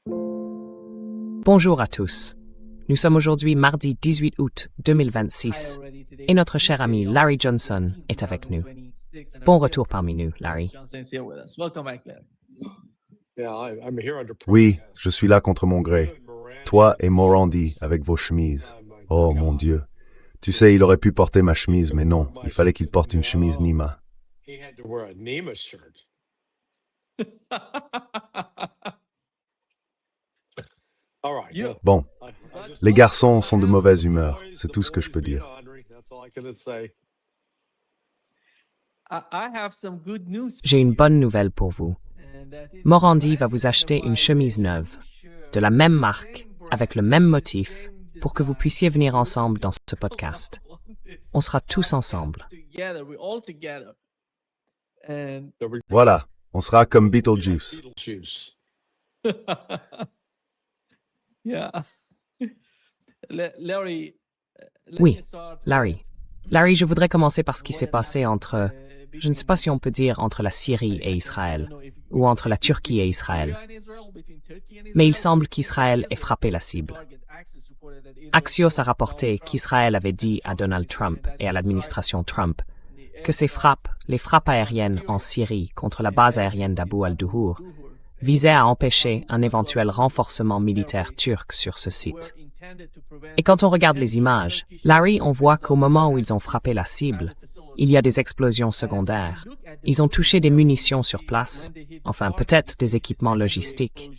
Bonjour à tous. Nous sommes aujourd'hui mardi 18 août 2026 et notre cher ami Larry Johnson est avec nous. Bon retour parmi nous, Larry. Oui, je suis là contre mon gré. Toi et Morandi avec vos chemises. Oh mon Dieu. Tu sais, il aurait pu porter ma chemise, mais non, il fallait qu'il porte une chemise Nima. Bon, les garçons sont de mauvaise humeur, c'est tout ce que je peux dire. J'ai une bonne nouvelle pour vous. Morandi va vous acheter une chemise neuve, de la même marque, avec le même motif, pour que vous puissiez venir ensemble dans ce podcast. On sera tous ensemble. Voilà, on sera comme Beetlejuice. Oui, Larry. Larry, je voudrais commencer par ce qui s'est passé entre, je ne sais pas si on peut dire entre la Syrie et Israël, ou entre la Turquie et Israël. Mais il semble qu'Israël ait frappé la cible. Axios a rapporté qu'Israël avait dit à Donald Trump et à l'administration Trump que ces frappes, les frappes aériennes en Syrie contre la base aérienne d'Abu al-Duhur, visaient à empêcher un éventuel renforcement militaire turc sur ce site. Et quand on regarde les images, Larry, on voit qu'au moment où ils ont frappé la cible, il y a des explosions secondaires. Ils ont touché des munitions sur place, enfin peut-être des équipements logistiques.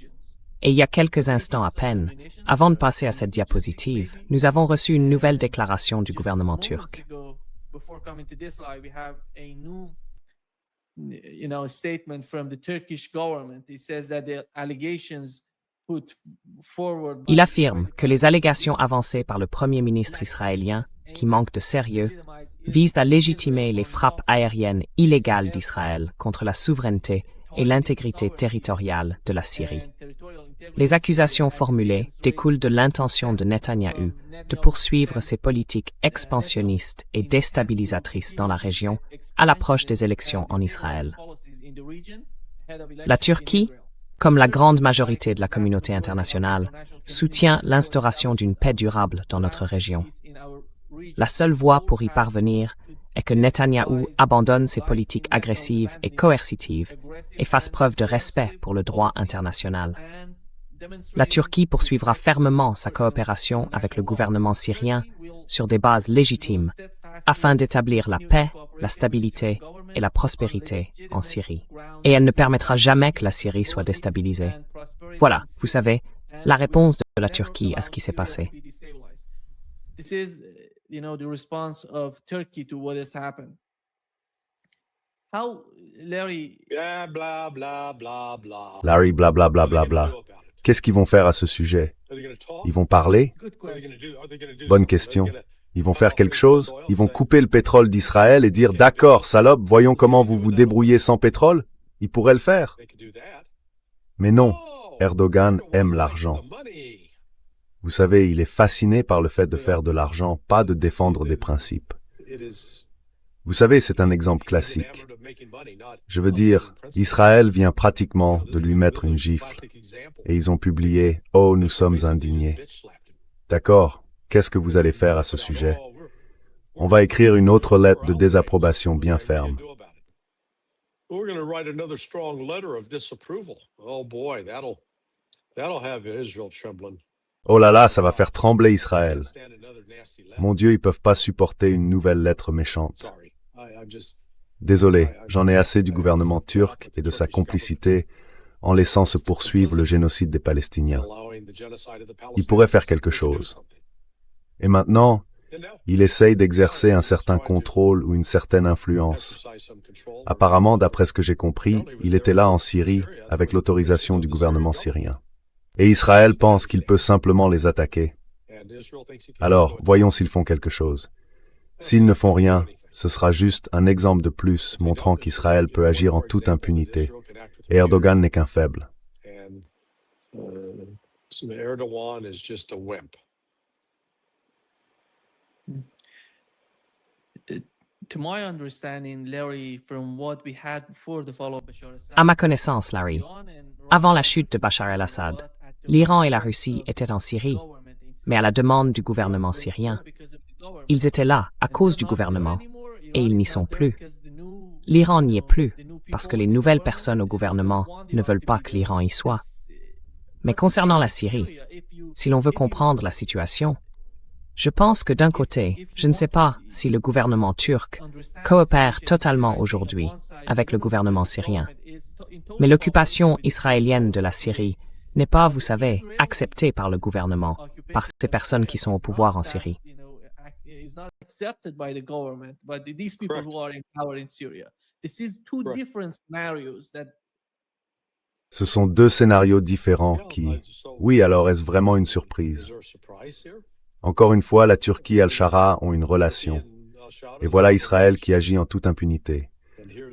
Et il y a quelques instants à peine, avant de passer à cette diapositive, nous avons reçu une nouvelle déclaration du gouvernement turc. Il affirme que les allégations avancées par le Premier ministre israélien, qui manquent de sérieux, visent à légitimer les frappes aériennes illégales d'Israël contre la souveraineté et l'intégrité territoriale de la Syrie. Les accusations formulées découlent de l'intention de Netanyahou de poursuivre ses politiques expansionnistes et déstabilisatrices dans la région à l'approche des élections en Israël. La Turquie, comme la grande majorité de la communauté internationale, soutient l'instauration d'une paix durable dans notre région. La seule voie pour y parvenir est que Netanyahou abandonne ses politiques agressives et coercitives et fasse preuve de respect pour le droit international. La Turquie poursuivra fermement sa coopération avec le gouvernement syrien sur des bases légitimes afin d'établir la paix, la stabilité et la prospérité en Syrie. Et elle ne permettra jamais que la Syrie soit déstabilisée. Voilà, vous savez, la réponse de la Turquie à ce qui s'est passé. Larry, blablabla. Qu'est-ce qu'ils vont faire à ce sujet? Ils vont parler? Bonne question. Ils vont faire quelque chose? Ils vont couper le pétrole d'Israël et dire « D'accord, salope, voyons comment vous vous débrouillez sans pétrole ?» Ils pourraient le faire. Mais non, Erdogan aime l'argent. Vous savez, il est fasciné par le fait de faire de l'argent, pas de défendre des principes. Vous savez, c'est un exemple classique. Je veux dire, Israël vient pratiquement de lui mettre une gifle. Et ils ont publié « Oh, nous sommes indignés ». D'accord, qu'est-ce que vous allez faire à ce sujet? On va écrire une autre lettre de désapprobation bien ferme. Oh là là, ça va faire trembler Israël. Mon Dieu, ils peuvent pas supporter une nouvelle lettre méchante. Désolé, j'en ai assez du gouvernement turc et de sa complicité en laissant se poursuivre le génocide des Palestiniens. Il pourrait faire quelque chose. Et maintenant, il essaye d'exercer un certain contrôle ou une certaine influence. Apparemment, d'après ce que j'ai compris, il était là en Syrie avec l'autorisation du gouvernement syrien. Et Israël pense qu'il peut simplement les attaquer. Alors, voyons s'ils font quelque chose. S'ils ne font rien, ce sera juste un exemple de plus montrant qu'Israël peut agir en toute impunité. Et Erdogan n'est qu'un faible. À ma connaissance, Larry, avant la chute de Bachar el-Assad, L'Iran et la Russie étaient en Syrie, mais à la demande du gouvernement syrien. Ils étaient là à cause du gouvernement, et ils n'y sont plus. L'Iran n'y est plus, parce que les nouvelles personnes au gouvernement ne veulent pas que l'Iran y soit. Mais concernant la Syrie, si l'on veut comprendre la situation, je pense que d'un côté, je ne sais pas si le gouvernement turc coopère totalement aujourd'hui avec le gouvernement syrien. Mais l'occupation israélienne de la Syrie n'est pas, vous savez, acceptée par le gouvernement, par ces personnes qui sont au pouvoir en Syrie. Ce sont deux scénarios différents qui... Oui, alors est-ce vraiment une surprise? Encore une fois, la Turquie et Al-Shara ont une relation. Et voilà Israël qui agit en toute impunité.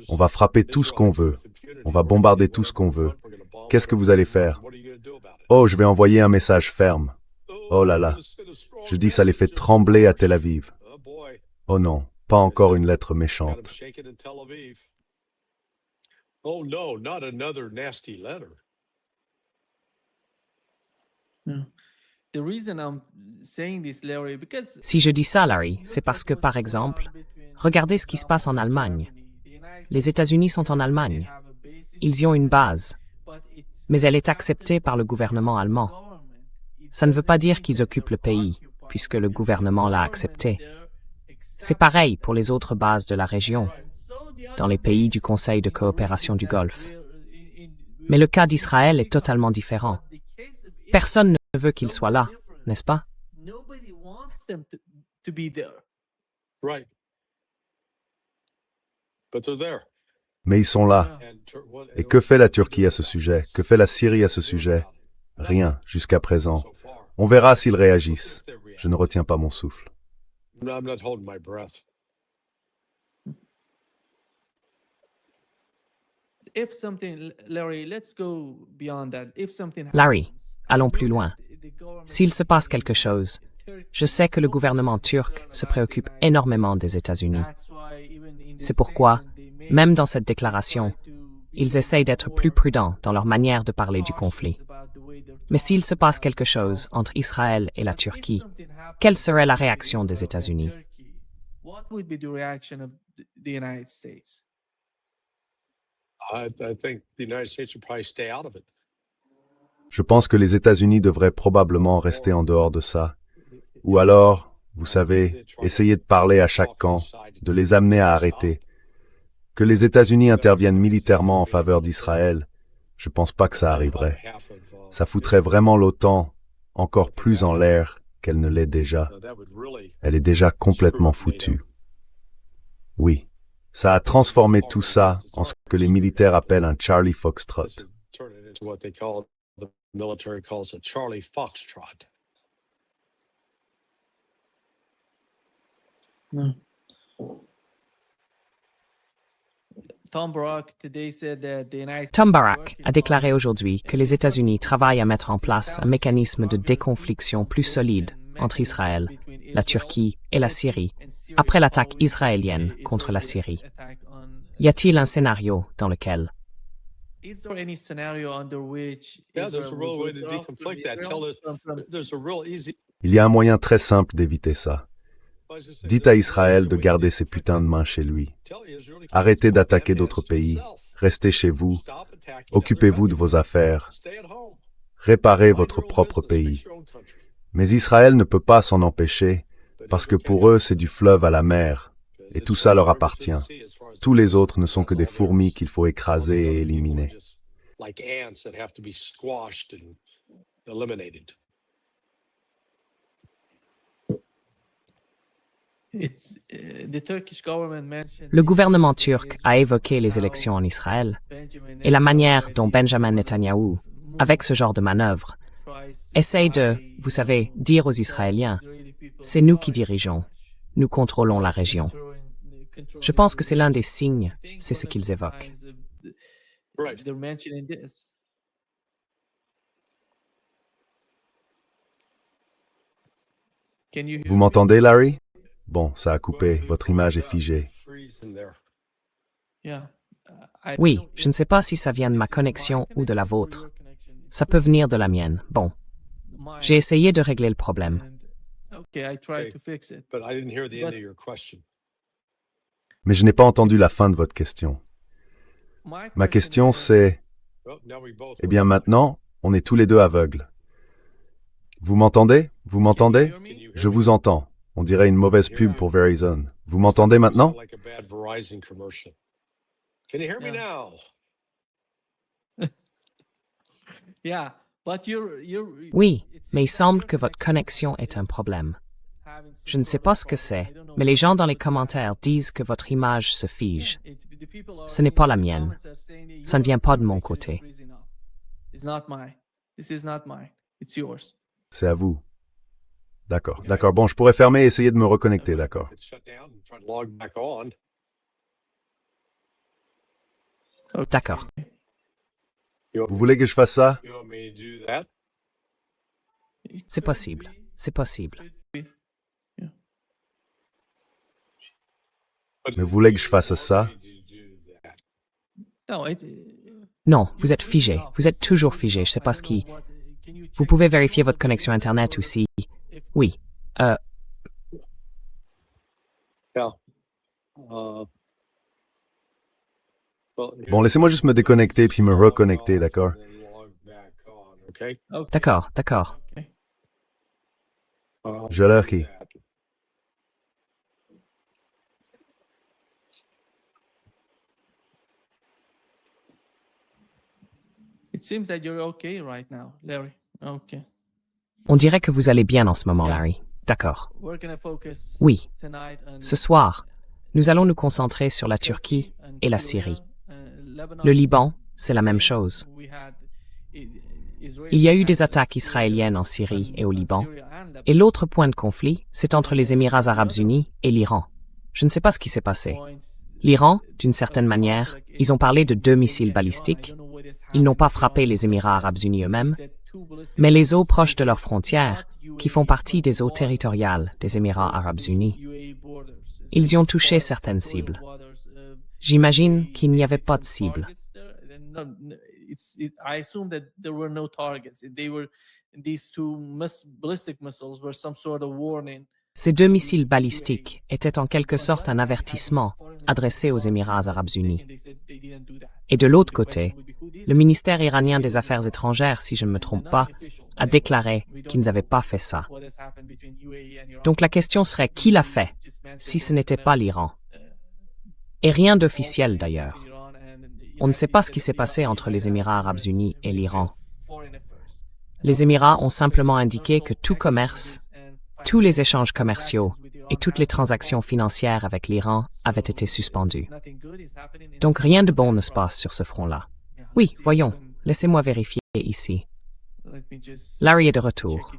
On va frapper tout ce qu'on veut. On va bombarder tout ce qu'on veut. Qu'est-ce que vous allez faire? Oh, je vais envoyer un message ferme. Oh là là. Je dis ça les fait trembler à Tel Aviv. Oh non, pas encore une lettre méchante. Oh no, not another nasty letter. Si je dis ça, Larry, c'est parce que, par exemple, regardez ce qui se passe en Allemagne. Les États-Unis sont en Allemagne. Ils y ont une base. Mais elle est acceptée par le gouvernement allemand. Ça ne veut pas dire qu'ils occupent le pays, puisque le gouvernement l'a accepté. C'est pareil pour les autres bases de la région, dans les pays du Conseil de coopération du Golfe. Mais le cas d'Israël est totalement différent. Personne ne veut qu'il soit là, n'est-ce pas? Right. But they're there. Mais ils sont là. Et que fait la Turquie à ce sujet? Que fait la Syrie à ce sujet? Rien, jusqu'à présent. On verra s'ils réagissent. Je ne retiens pas mon souffle. I'm not holding my breath. Larry, allons plus loin. S'il se passe quelque chose, je sais que le gouvernement turc se préoccupe énormément des États-Unis. C'est pourquoi, même dans cette déclaration, ils essayent d'être plus prudents dans leur manière de parler du conflit. Mais s'il se passe quelque chose entre Israël et la Turquie, quelle serait la réaction des États-Unis? I think the United States would probably stay out of it. Je pense que les États-Unis devraient probablement rester en dehors de ça. Ou alors, vous savez, essayer de parler à chaque camp, de les amener à arrêter. Que les États-Unis interviennent militairement en faveur d'Israël, je pense pas que ça arriverait. Ça foutrait vraiment l'OTAN encore plus en l'air qu'elle ne l'est déjà. Elle est déjà complètement foutue. Oui, ça a transformé tout ça en ce que les militaires appellent un Charlie Foxtrot. What they call the military calls a Charlie Foxtrot. Tom Barak a déclaré aujourd'hui que les États-Unis travaillent à mettre en place un mécanisme de déconfliction plus solide entre Israël, la Turquie et la Syrie, après l'attaque israélienne contre la Syrie. Y a-t-il un scénario dans lequel Yeah, there's a real way to deconflict that. There's a real easy. Il y a un moyen très simple d'éviter ça. Dites à Israël de garder ses putains de mains chez lui. Arrêtez d'attaquer d'autres pays. Restez chez vous. Occupez-vous de vos affaires. Réparez votre propre pays. Mais Israël ne peut pas s'en empêcher, parce que pour eux, c'est du fleuve à la mer, et tout ça leur appartient. Tous les autres ne sont que des fourmis qu'il faut écraser et éliminer. Like ants that have to be squashed and eliminated. le gouvernement turc a évoqué les élections en Israël et la manière dont Benjamin Netanyahou, avec ce genre de manœuvre, essaye de, vous savez, dire aux Israéliens « c'est nous qui dirigeons, nous contrôlons la région ». Je pense que c'est l'un des signes, c'est ce qu'ils évoquent. Right. Vous m'entendez, Larry? Bon, ça a coupé, votre image est figée. Oui, je ne sais pas si ça vient de ma connexion ou de la vôtre. Ça peut venir de la mienne. Bon, j'ai essayé de régler le problème. But I didn't hear the end of your question. Mais je n'ai pas entendu la fin de votre question. Ma question c'est, Well, now we both. eh bien maintenant, on est tous les deux aveugles. Vous m'entendez? Vous m'entendez? Je vous entends. On dirait une mauvaise pub pour Verizon. Vous m'entendez maintenant? Sound like a bad Verizon commercial. Can you hear me now? Oui, mais il semble que votre connexion est un problème. Je ne sais pas ce que c'est, mais les gens dans les commentaires disent que votre image se fige. Ce n'est pas la mienne. Ça ne vient pas de mon côté. C'est à vous. D'accord, d'accord. Bon, je pourrais fermer et essayer de me reconnecter, d'accord. It's shut down and try to log back on. D'accord. Vous voulez que je fasse ça? You want me to do that? C'est possible. C'est possible. Mais vous voulez que je fasse ça? Non, vous êtes figé. Vous êtes toujours figé. Je ne sais pas ce qui... Vous pouvez vérifier votre connexion Internet aussi. Oui. Yeah. Well, Bon, laissez-moi juste me déconnecter puis me reconnecter, d'accord? then log back on, okay? D'accord, d'accord. Je l'ai requis. On dirait que vous allez bien en ce moment, Larry. D'accord. Oui. Ce soir, nous allons nous concentrer sur la Turquie et la Syrie. Le Liban, c'est la même chose. Il y a eu des attaques israéliennes en Syrie et au Liban, et l'autre point de conflit, c'est entre les Émirats arabes unis et l'Iran. Je ne sais pas ce qui s'est passé. L'Iran, d'une certaine manière, ils ont parlé de 2 missiles balistiques. Ils n'ont pas frappé les Émirats arabes unis eux-mêmes, mais les eaux proches de leurs frontières, qui font partie des eaux territoriales des Émirats arabes unis. Ils y ont touché certaines cibles. J'imagine qu'il n'y avait pas de cible. Ces 2 missiles balistiques étaient en quelque sorte un avertissement adressé aux Émirats arabes unis. Et de l'autre côté, le ministère iranien des Affaires étrangères, si je ne me trompe pas, a déclaré qu'ils n'avaient pas fait ça. Donc la question serait qui l'a fait, si ce n'était pas l'Iran? Et rien d'officiel d'ailleurs. On ne sait pas ce qui s'est passé entre les Émirats arabes unis et l'Iran. Les Émirats ont simplement indiqué que tout commerce, tous les échanges commerciaux et toutes les transactions financières avec l'Iran avaient été suspendus. Donc rien de bon ne se passe sur ce front-là. Oui, voyons, laissez-moi vérifier ici. Larry est de retour.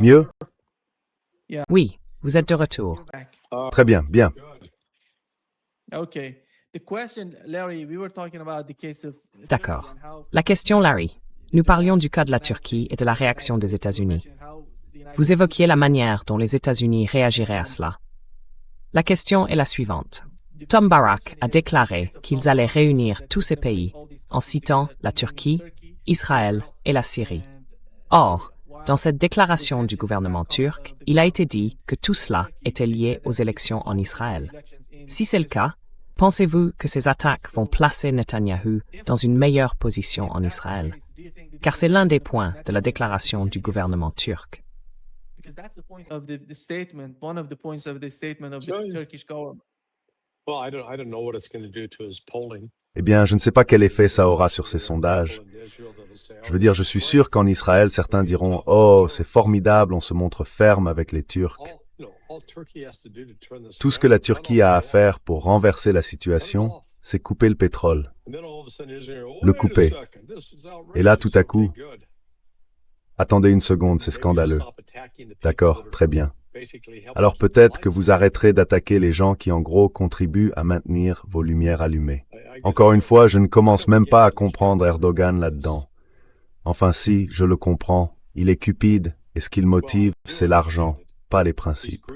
Mieux? Oui, vous êtes de retour. Très bien, bien. D'accord. La question, Larry. Nous parlions du cas de la Turquie et de la réaction des États-Unis. Vous évoquiez la manière dont les États-Unis réagiraient à cela. La question est la suivante. Tom Barak a déclaré qu'ils allaient réunir tous ces pays en citant la Turquie, Israël et la Syrie. Or, dans cette déclaration du gouvernement turc, il a été dit que tout cela était lié aux élections en Israël. Si c'est le cas, pensez-vous que ces attaques vont placer Netanyahou dans une meilleure position en Israël? Car c'est l'un des points de la déclaration du gouvernement turc. Well, I don't know what it's going to do to his polling. Eh bien, je ne sais pas quel effet ça aura sur ces sondages. Je veux dire, je suis sûr qu'en Israël, certains diront « Oh, c'est formidable, on se montre ferme avec les Turcs ». Tout ce que la Turquie a à faire pour renverser la situation, c'est couper le pétrole. Le couper. Et là, tout à coup, attendez une seconde, c'est scandaleux. D'accord, très bien. Alors peut-être que vous arrêterez d'attaquer les gens qui en gros contribuent à maintenir vos lumières allumées. Encore une fois, je ne commence même pas à comprendre Erdogan là-dedans. Enfin si, je le comprends, il est cupide et ce qui le motive, c'est l'argent, pas les principes.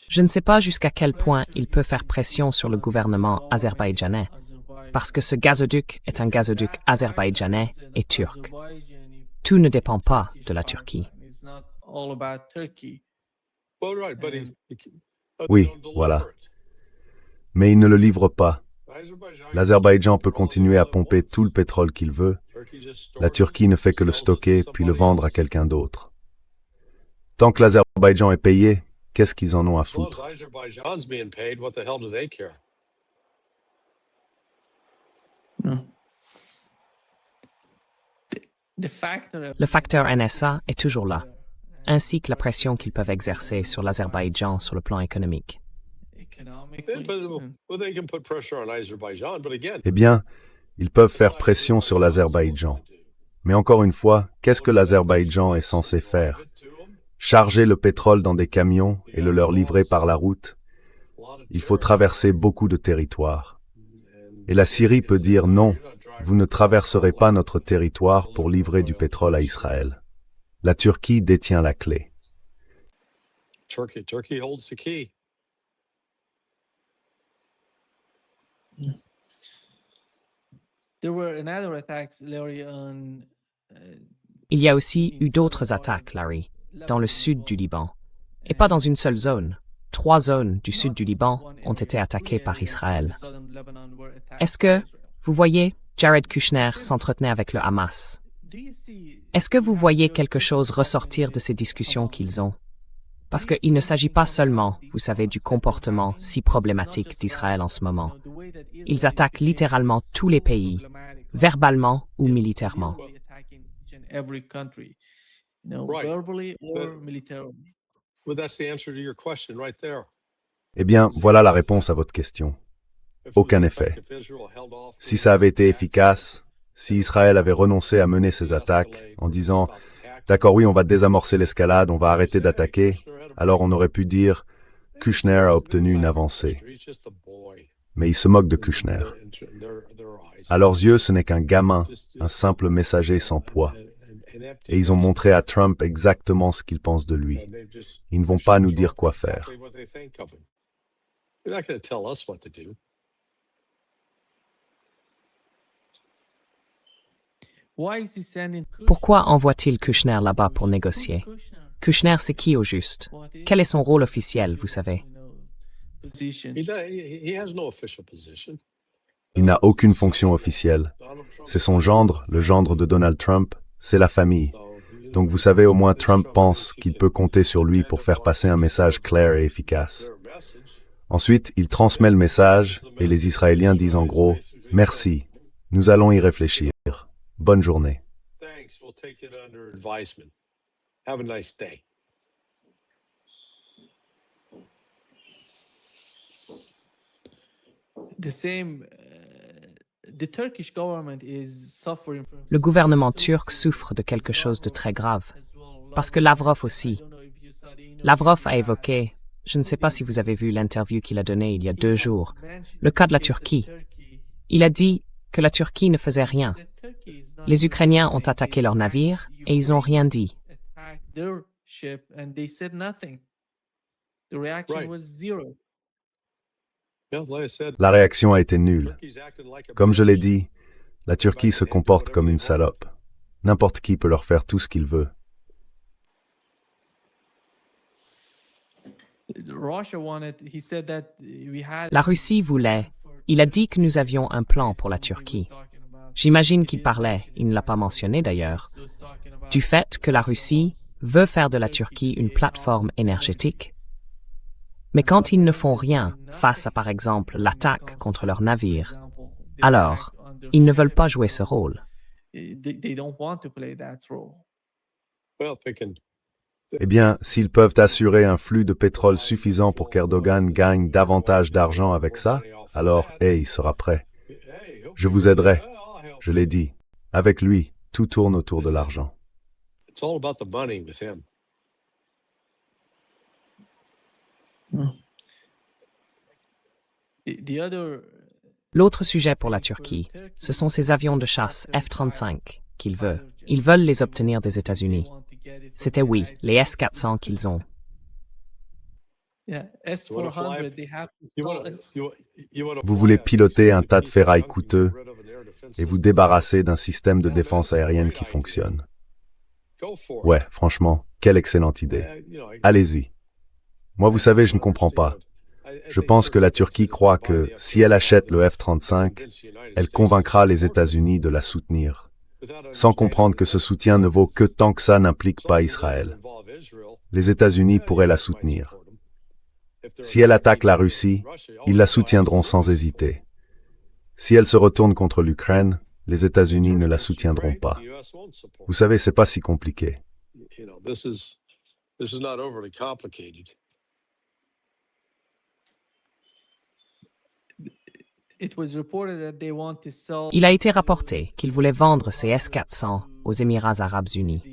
Je ne sais pas jusqu'à quel point il peut faire pression sur le gouvernement azerbaïdjanais, parce que ce gazoduc est un gazoduc azerbaïdjanais et turc. Tout ne dépend pas de la Turquie. Oui, voilà. Mais il ne le livre pas. L'Azerbaïdjan peut continuer à pomper tout le pétrole qu'il veut. La Turquie ne fait que le stocker puis le vendre à quelqu'un d'autre. Tant que l'Azerbaïdjan est payé, qu'est-ce qu'ils en ont à foutre? Le facteur NSA est toujours là, ainsi que la pression qu'ils peuvent exercer sur l'Azerbaïdjan sur le plan économique. Eh bien, ils peuvent faire pression sur l'Azerbaïdjan. Mais encore une fois, qu'est-ce que l'Azerbaïdjan est censé faire? Charger le pétrole dans des camions et le leur livrer par la route? Il faut traverser beaucoup de territoires. Et la Syrie peut dire non, vous ne traverserez pas notre territoire pour livrer du pétrole à Israël. La Turquie détient la clé. Turkey holds the key. Il y a aussi eu d'autres attaques, Larry, dans le sud du Liban, et pas dans une seule zone. 3 zones du sud du Liban ont été attaquées par Israël. Est-ce que, vous voyez, Jared Kushner s'entretenait avec le Hamas? Est-ce que vous voyez quelque chose ressortir de ces discussions qu'ils ont? Parce qu'il ne s'agit pas seulement, vous savez, du comportement si problématique d'Israël en ce moment. Ils attaquent littéralement tous les pays, verbalement ou militairement. Eh bien, voilà la réponse à votre question. Aucun effet. Si ça avait été efficace, si Israël avait renoncé à mener ses attaques en disant « D'accord, oui, on va désamorcer l'escalade, on va arrêter d'attaquer », alors on aurait pu dire « Kushner a obtenu une avancée ». Mais ils se moquent de Kushner. À leurs yeux, ce n'est qu'un gamin, un simple messager sans poids. Et ils ont montré à Trump exactement ce qu'ils pensent de lui. Ils ne vont pas nous dire quoi faire. Pourquoi envoie-t-il Kushner là-bas pour négocier? Kushner, c'est qui au juste? Quel est son rôle officiel, vous savez? Il n'a aucune fonction officielle. C'est son gendre, le gendre de Donald Trump, c'est la famille. Donc vous savez, au moins Trump pense qu'il peut compter sur lui pour faire passer un message clair et efficace. Ensuite, il transmet le message et les Israéliens disent en gros « Merci, nous allons y réfléchir. Bonne journée. » Le gouvernement turc souffre de quelque chose de très grave, parce que Lavrov aussi. Lavrov a évoqué, je ne sais pas si vous avez vu l'interview qu'il a donnée il y a 2 jours, le cas de la Turquie. Il a dit que la Turquie ne faisait rien. Les Ukrainiens ont attaqué leurs navires et ils n'ont rien dit. La réaction a été nulle. Comme je l'ai dit, la Turquie se comporte comme une salope. N'importe qui peut leur faire tout ce qu'il veut. La Russie voulait. Il a dit que nous avions un plan pour la Turquie. J'imagine qu'il parlait, il ne l'a pas mentionné d'ailleurs, du fait que la Russie veut faire de la Turquie une plateforme énergétique. Mais quand ils ne font rien face à, par exemple, l'attaque contre leurs navires, alors, ils ne veulent pas jouer ce rôle. Eh bien, s'ils peuvent assurer un flux de pétrole suffisant pour qu'Erdogan gagne davantage d'argent avec ça, alors, il sera prêt. Je vous aiderai, je l'ai dit. Avec lui, tout tourne autour de l'argent. L'autre sujet pour la Turquie, ce sont ces avions de chasse F-35 qu'ils veulent. Ils veulent les obtenir des États-Unis. C'était oui, les S-400 qu'ils ont. Vous voulez piloter un tas de ferraille coûteux et vous débarrasser d'un système de défense aérienne qui fonctionne. Ouais, franchement, quelle excellente idée. Allez-y. Moi, vous savez, je ne comprends pas. Je pense que la Turquie croit que si elle achète le F-35, elle convaincra les États-Unis de la soutenir, sans comprendre que ce soutien ne vaut que tant que ça n'implique pas Israël. Les États-Unis pourraient la soutenir. Si elle attaque la Russie, ils la soutiendront sans hésiter. Si elle se retourne contre l'Ukraine, les États-Unis ne la soutiendront pas. Vous savez, c'est pas si compliqué. Il a été rapporté qu'ils voulaient vendre ces S-400 aux Émirats arabes unis.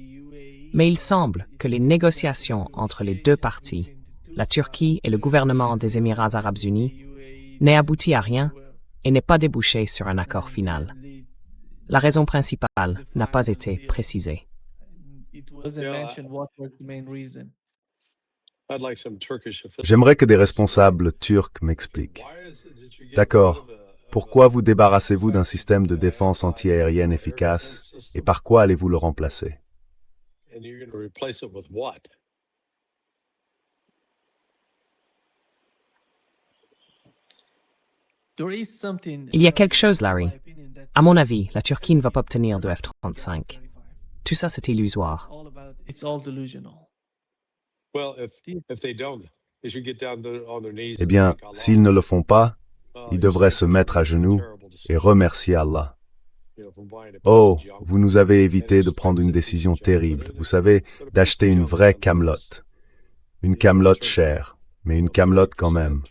Mais il semble que les négociations entre les deux parties, la Turquie et le gouvernement des Émirats arabes unis, n'aient abouti à rien et n'aient pas débouché sur un accord final. La raison principale n'a pas été précisée. J'aimerais que des responsables turcs m'expliquent. D'accord. Pourquoi vous débarrassez-vous d'un système de défense antiaérienne efficace et par quoi allez-vous le remplacer? Il y a quelque chose, Larry. À mon avis, la Turquie ne va pas obtenir de F-35. Tout ça, c'est illusoire. Eh bien, s'ils ne le font pas, ils devraient se mettre à genoux et remercier Allah. Oh, vous nous avez évité de prendre une décision terrible, vous savez, d'acheter une vraie camelote. Une camelote chère, mais une camelote quand même.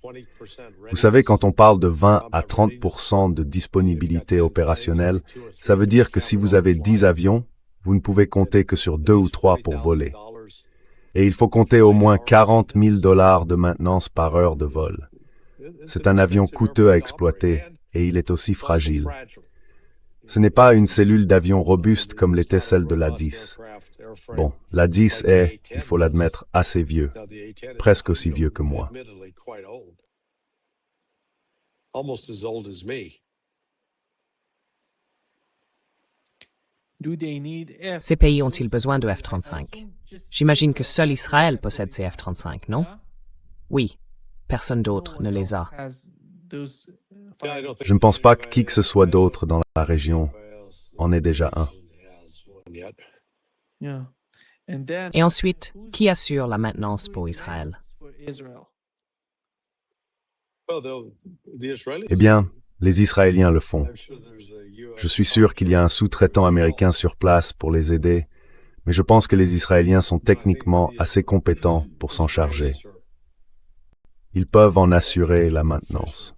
Vous savez, quand on parle de 20 à 30% de disponibilité opérationnelle, ça veut dire que si vous avez 10 avions, vous ne pouvez compter que sur 2 ou 3 pour voler. Et il faut compter au moins $40 000 de maintenance par heure de vol. C'est un avion coûteux à exploiter et il est aussi fragile. Ce n'est pas une cellule d'avion robuste comme l'était celle de l'A-10. Bon, l'A-10 est, il faut l'admettre, assez vieux, presque aussi vieux que moi. Ces pays ont-ils besoin de F-35? J'imagine que seul Israël possède ces F-35, non? Oui, personne d'autre ne les a. Je ne pense pas que qui que ce soit d'autre dans la région en ait déjà un. Et ensuite, qui assure la maintenance pour Israël? Eh bien, les Israéliens le font. Je suis sûr qu'il y a un sous-traitant américain sur place pour les aider, mais je pense que les Israéliens sont techniquement assez compétents pour s'en charger. Ils peuvent en assurer la maintenance.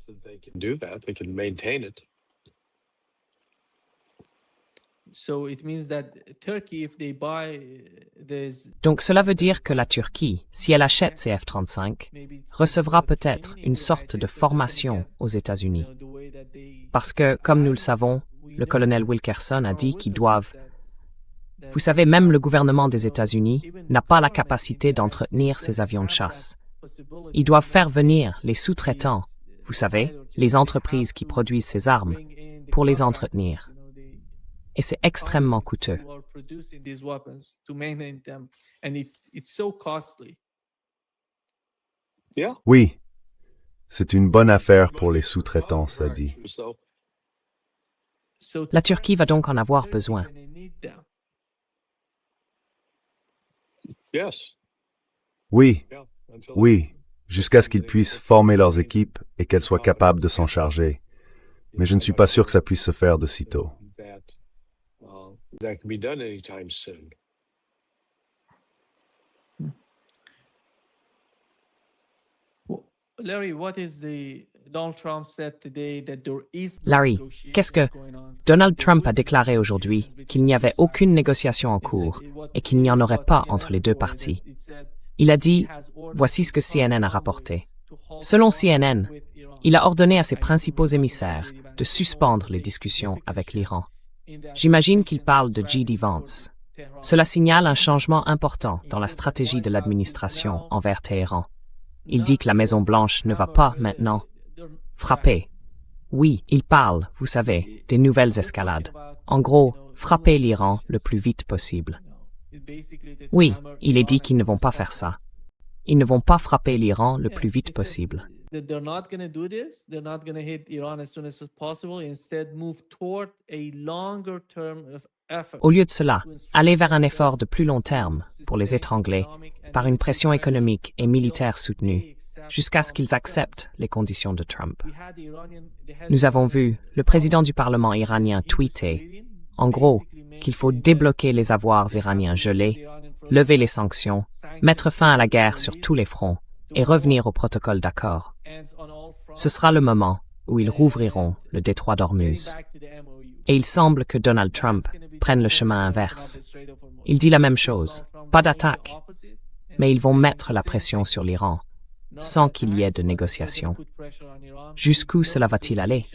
Donc cela veut dire que la Turquie, si elle achète ces F-35, recevra peut-être une sorte de formation aux États-Unis. Parce que, comme nous le savons, le colonel Wilkerson a dit qu'ils doivent... Vous savez, même le gouvernement des États-Unis n'a pas la capacité d'entretenir ces avions de chasse. Ils doivent faire venir les sous-traitants, vous savez, les entreprises qui produisent ces armes, pour les entretenir. Et c'est extrêmement coûteux. Oui, c'est une bonne affaire pour les sous-traitants, ça dit. La Turquie va donc en avoir besoin. Oui, oui, jusqu'à ce qu'ils puissent former leurs équipes et qu'elles soient capables de s'en charger. Mais je ne suis pas sûr que ça puisse se faire de sitôt. Larry, qu'est-ce que Donald Trump a déclaré aujourd'hui qu'il n'y avait aucune négociation en cours et qu'il n'y en aurait pas entre les deux parties. Il a dit, voici ce que CNN a rapporté. Selon CNN, il a ordonné à ses principaux émissaires de suspendre les discussions avec l'Iran. J'imagine qu'il parle de J.D. Vance. Cela signale un changement important dans la stratégie de l'administration envers Téhéran. Il dit que la Maison-Blanche ne va pas maintenant frapper. Oui, il parle, vous savez, des nouvelles escalades. En gros, frapper l'Iran le plus vite possible. Oui, il est dit qu'ils ne vont pas faire ça. Ils ne vont pas frapper l'Iran le plus vite possible. Au lieu de cela, aller vers un effort de plus long terme pour les étrangler par une pression économique et militaire soutenue, jusqu'à ce qu'ils acceptent les conditions de Trump. Nous avons vu le président du Parlement iranien tweeter, en gros, qu'il faut débloquer les avoirs iraniens gelés, lever les sanctions, mettre fin à la guerre sur tous les fronts et revenir au protocole d'accord. Ce sera le moment où ils rouvriront le détroit d'Ormuz. Et il semble que Donald Trump prenne le chemin inverse. Il dit la même chose, pas d'attaque, mais ils vont mettre la pression sur l'Iran, sans qu'il y ait de négociations. Jusqu'où cela va-t-il aller?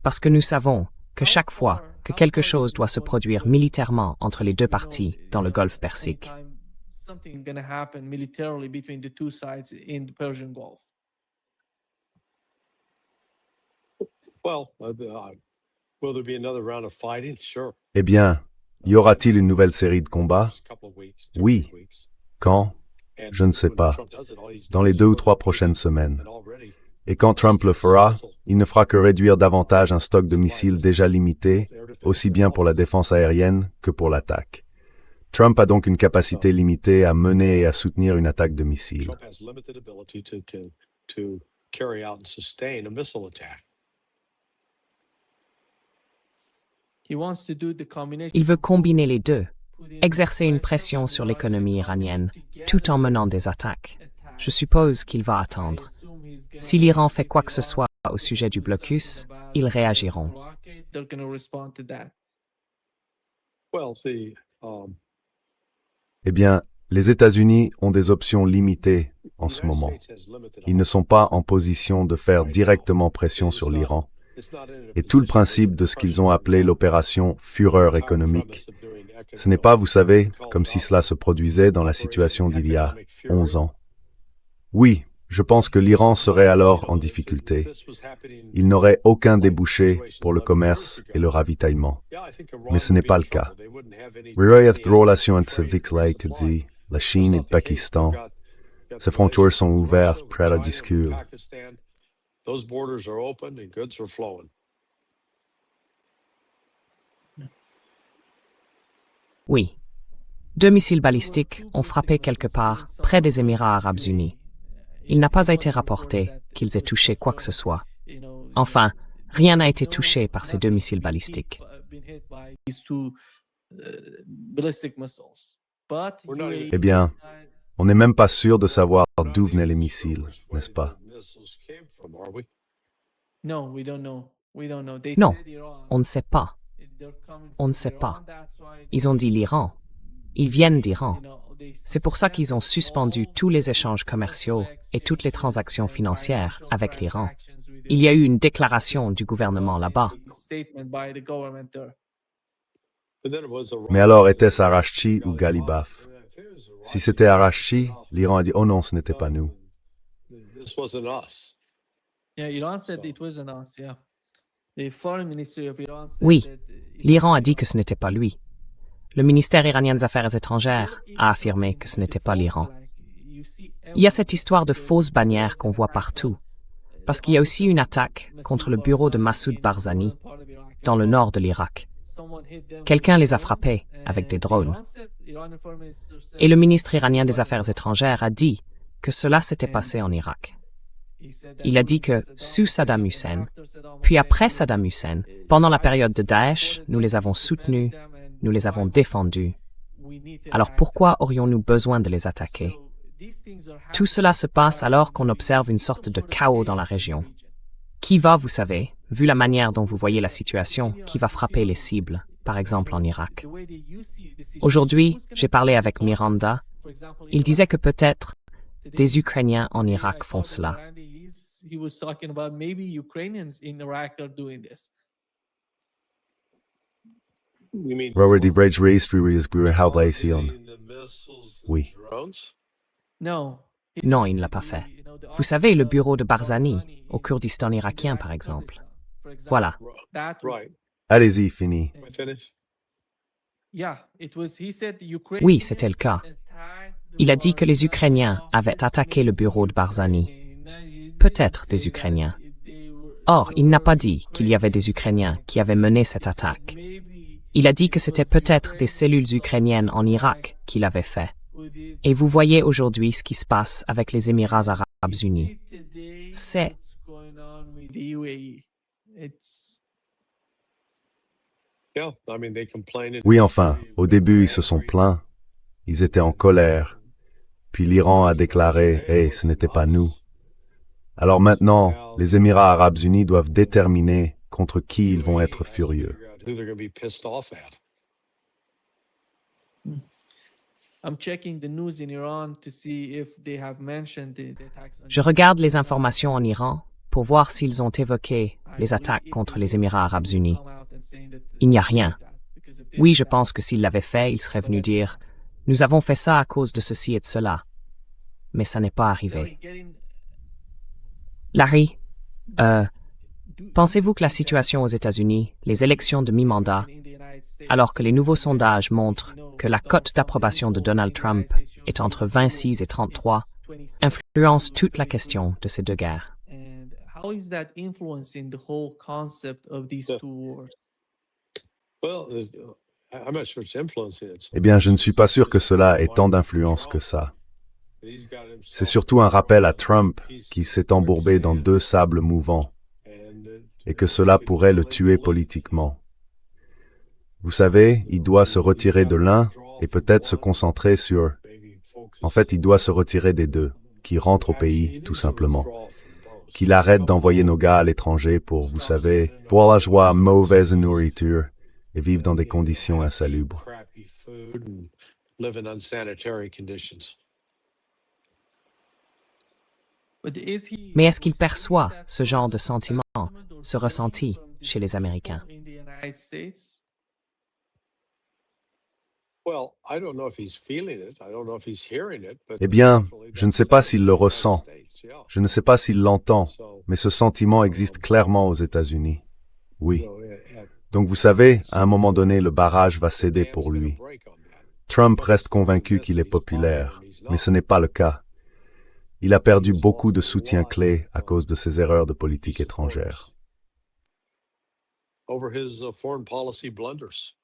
Parce que nous savons que chaque fois que quelque chose doit se produire militairement entre les deux parties dans le Golfe Persique, Will there be another round of fighting? Sure. Eh bien, y aura-t-il une nouvelle série de combats? Oui. Quand? Je ne sais pas. Dans les 2 ou 3 prochaines semaines. Et quand Trump le fera, il ne fera que réduire davantage un stock de missiles déjà limité, aussi bien pour la défense aérienne que pour l'attaque. Trump a donc une capacité limitée à mener et à soutenir une attaque de missiles. il veut combiner les deux, exercer une pression sur l'économie iranienne, tout en menant des attaques. Je suppose qu'il va attendre. Si l'Iran fait quoi que ce soit au sujet du blocus, ils réagiront. Eh bien, les États-Unis ont des options limitées en ce moment. Ils ne sont pas en position de faire directement pression sur l'Iran. Et tout le principe de ce qu'ils ont appelé l'opération Fureur économique, ce n'est pas, vous savez, comme si cela se produisait dans la situation d'il y a 11 ans. Oui, je pense que l'Iran serait alors en difficulté. Il n'aurait aucun débouché pour le commerce et le ravitaillement. Mais ce n'est pas le cas. Relations entre la Chine et le Pakistan. Ces frontières sont ouvertes, prêtes à discuter. Those borders are open and goods are flowing. Oui. 2 missiles balistiques ont frappé quelque part près des Émirats arabes unis. Il n'a pas été rapporté qu'ils aient touché quoi que ce soit. Enfin, rien n'a été touché par ces 2 missiles balistiques. Eh bien, on n'est même pas sûr de savoir d'où venaient les missiles, n'est-ce pas? Non, on ne sait pas. On ne sait pas. Ils ont dit l'Iran. Ils viennent d'Iran. C'est pour ça qu'ils ont suspendu tous les échanges commerciaux et toutes les transactions financières avec l'Iran. Il y a eu une déclaration du gouvernement là-bas. Mais alors, était-ce Araghchi ou Ghalibaf? Si c'était Araghchi, l'Iran a dit « Oh non, ce n'était pas nous ». Oui, l'Iran a dit que ce n'était pas lui. Le ministère iranien des Affaires étrangères a affirmé que ce n'était pas l'Iran. Il y a cette histoire de fausses bannières qu'on voit partout, parce qu'il y a aussi une attaque contre le bureau de Massoud Barzani dans le nord de l'Irak. Quelqu'un les a frappés avec des drones. Et le ministre iranien des Affaires étrangères a dit que cela s'était passé en Irak. Il a dit que sous Saddam Hussein, puis après Saddam Hussein, pendant la période de Daesh, nous les avons soutenus, nous les avons défendus. Alors pourquoi aurions-nous besoin de les attaquer? Tout cela se passe alors qu'on observe une sorte de chaos dans la région. Qui va, vous savez, vu la manière dont vous voyez la situation, qui va frapper les cibles, par exemple en Irak? Aujourd'hui, j'ai parlé avec Miranda. Il disait que peut-être des Ukrainiens en Irak font cela. Robert D. Oui. Non, il ne l'a pas fait. Vous savez, le bureau de Barzani, au Kurdistan irakien par exemple. Voilà. Right. Allez-y, fini. Finish. Oui, c'était le cas. Il a dit que les Ukrainiens avaient attaqué le bureau de Barzani. Peut-être des Ukrainiens. Or, il n'a pas dit qu'il y avait des Ukrainiens qui avaient mené cette attaque. Il a dit que c'était peut-être des cellules ukrainiennes en Irak qui l'avaient fait. Et vous voyez aujourd'hui ce qui se passe avec les Émirats arabes unis. C'est Yeah, I mean, they complained. Oui, enfin, au début, ils se sont plaints. Ils étaient en colère. Puis l'Iran a déclaré « Hey, ce n'était pas nous ». Alors maintenant, les Émirats arabes unis doivent déterminer contre qui ils vont être furieux. Who they're going to be pissed off at. Je regarde les informations en Iran pour voir s'ils ont évoqué les attaques contre les Émirats arabes unis. Il n'y a rien. Oui, je pense que s'ils l'avaient fait, ils seraient venus dire « Nous avons fait ça à cause de ceci et de cela ». Mais ça n'est pas arrivé. Larry, pensez-vous que la situation aux États-Unis, les élections de mi-mandat, alors que les nouveaux sondages montrent que la cote d'approbation de Donald Trump est entre 26 et 33, influence toute la question de ces deux guerres? Well, I'm not sure it's influencing it. Eh bien, je ne suis pas sûr que cela ait tant d'influence que ça. C'est surtout un rappel à Trump qui s'est embourbé dans deux sables mouvants et que cela pourrait le tuer politiquement. Vous savez, il doit se retirer de l'un et peut-être se concentrer sur... En fait, il doit se retirer des deux, qui rentrent au pays, tout simplement. Qu'il arrête d'envoyer nos gars à l'étranger pour, vous savez, pour la joie mauvaise nourriture et vivre dans des conditions insalubres. Crappy food and live in unsanitary conditions. Mais est-ce qu'il perçoit ce genre de sentiment, ce ressenti chez les Américains? Well, I don't know if he's feeling it. I don't know if he's hearing it. But Eh bien, je ne sais pas s'il le ressent. Je ne sais pas s'il l'entend, mais ce sentiment existe clairement aux États-Unis. Oui. Donc vous savez, à un moment donné, le barrage va céder pour lui. Trump reste convaincu qu'il est populaire, mais ce n'est pas le cas. Il a perdu beaucoup de soutien clé à cause de ses erreurs de politique étrangère. Over his foreign policy blunders.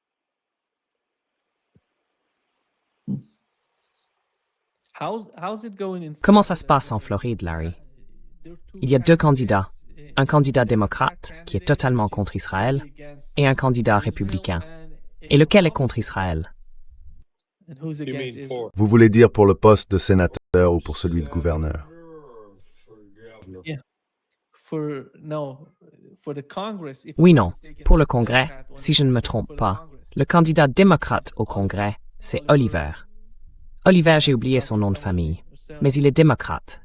Comment ça se passe en Floride, Larry? Il y a deux candidats. Un candidat démocrate, qui est totalement contre Israël, et un candidat républicain. Et lequel est contre Israël? You mean for Vous voulez dire pour le poste de sénateur ou pour celui de gouverneur? Oui, non. Pour le Congrès, si je ne me trompe pas, le candidat démocrate au Congrès, c'est Oliver. Oliver, j'ai oublié son nom de famille, mais il est démocrate.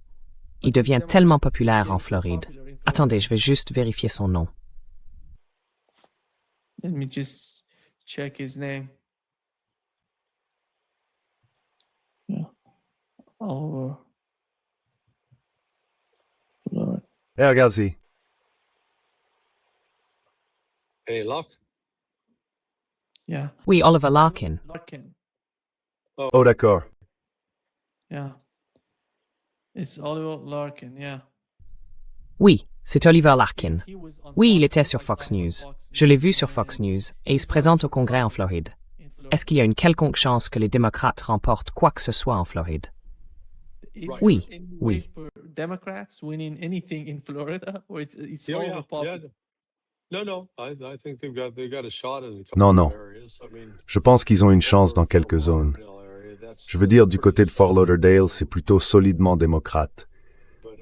Il devient tellement populaire en Floride. Attendez, je vais juste vérifier son nom. Let me just check his name. Yeah. Over. Florida. Eh, regarde-y. any luck? Yeah. Oui, Oliver Larkin. Larkin. Oh, d'accord. Yeah. It's Oliver Larkin, yeah. Oui, c'est Oliver Larkin. Oui, il était sur Fox News. Je l'ai vu sur Fox News et il se présente au Congrès en Floride. Est-ce qu'il y a une quelconque chance que les démocrates remportent quoi que ce soit en Floride? Oui, oui. Democrats winning anything in Florida, or it's Yeah, all yeah, Republican? yeah. No, I think they've got a shot in a couple Non, non. of areas. I mean, Je pense qu'ils ont une chance dans quelques zones. Je veux dire, du côté de Fort Lauderdale, c'est plutôt solidement démocrate.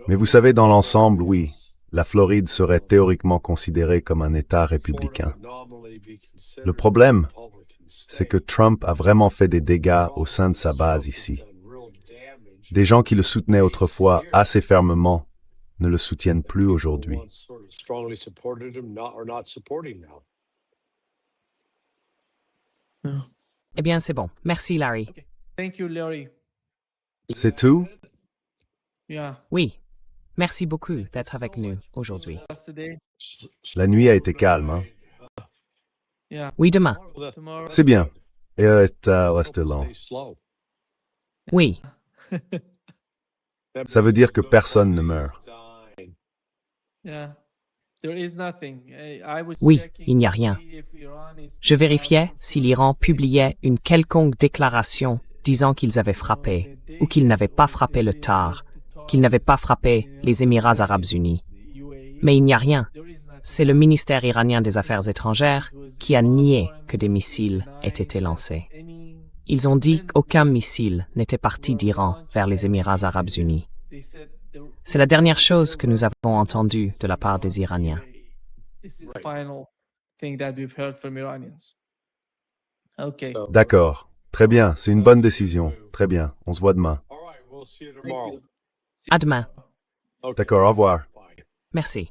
Mais vous savez, dans l'ensemble, oui, la Floride serait théoriquement considérée comme un État républicain. Le problème, c'est que Trump a vraiment fait des dégâts au sein de sa base ici. Des gens qui le soutenaient autrefois assez fermement ne le soutiennent plus aujourd'hui. No. Eh bien, c'est bon. Merci, Larry. Thank you, Larry. C'est tout? Yeah. Oui, merci beaucoup d'être avec nous aujourd'hui. Yesterday. La nuit a été calme, hein? Yeah. Oui, demain. Tomorrow. C'est bien. Et reste lent. Oui, Ça veut dire que personne ne meurt. Yeah. There is nothing. I was Oui, checking il n'y a to rien. see if Iran is je vérifiais si l'Iran publiait une quelconque déclaration disant qu'ils avaient frappé ou qu'ils n'avaient pas frappé le Tar, qu'ils n'avaient pas frappé les Émirats arabes unis. Mais il n'y a rien. C'est le ministère iranien des Affaires étrangères qui a nié que des missiles aient été lancés. Ils ont dit qu'aucun missile n'était parti d'Iran vers les Émirats arabes unis. C'est la dernière chose que nous avons entendue de la part des Iraniens. This is the final thing that we've heard from Iranians. Okay. D'accord. Très bien, c'est une bonne décision. Très bien, on se voit demain. All right, we'll see you tomorrow. À demain. D'accord, au revoir. Merci.